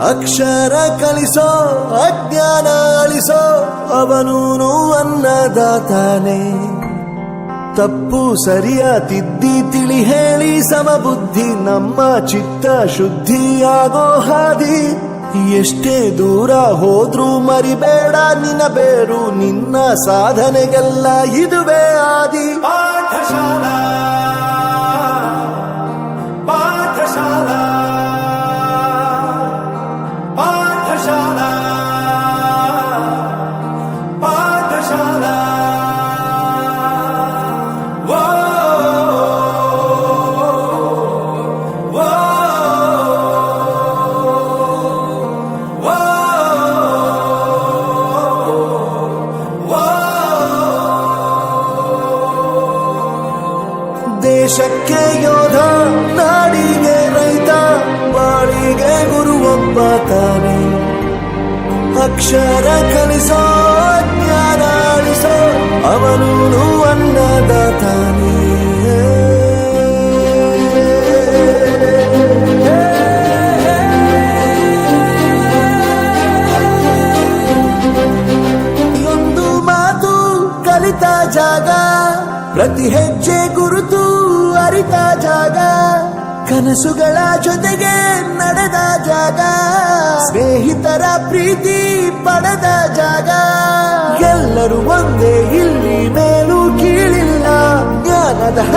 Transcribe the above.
ಅಕ್ಷರ ಕಲಿಸೋ ಅಜ್ಞಾನ ಅಳಿಸೋ ಅವನೂನು ಅನ್ನದಾತಾನೆ. ತಪ್ಪು ಸರಿಯ ತಿದ್ದಿ ತಿಳಿ ಹೇಳಿ ಸಮಬುದ್ಧಿ ನಮ್ಮ ಚಿತ್ತ ಶುದ್ಧಿಯಾಗೋ ಹಾದಿ. ಎಷ್ಟೇ ದೂರ ಹೋದ್ರೂ ಮರಿಬೇಡ ನಿನ್ನ ಬೇರು, ನಿನ್ನ ಸಾಧನೆಗೆಲ್ಲ ಇದುವೇ ಆದಿ. ಪಾಠಶಾಲಾ ಪಾಠಶಾಲಾ ಪಾಠಶಾಲಾ ಪಾಠಶಾಲಾ. ದೇಶಕ್ಕೆ ಯೋಧ, ನಾಡಿಗೆ ರೈತ, ಬಾಳಿಗೆ ಗುರುವೊಬ್ಬ ತಾನೆ. ಅಕ್ಷರ ಕಲಿಸೋ ಜ್ಞಾನ ಅಳಿಸೋ ಅವನೂನು ಅನ್ನದಾತಾನೆ. ಒಂದು ಮಾತು ಕಲಿತ ಜಾಗ, ಪ್ರತಿ ಹೆಜ್ಜೆ ಗುರುತು ಅರಿತ ಜಾಗ, ಕನಸುಗಳ ಜೊತೆಗೆ ನಡೆದ ಜಾಗ, ಸ್ನೇಹಿತರ ಪ್ರೀತಿ ಪಡೆದ ಜಾಗ. ಎಲ್ಲರೂ ಒಂದೇ ಇಲ್ಲಿ, ಮೇಲೂ ಕೀಳಿಲ್ಲ, ಜ್ಞಾನದ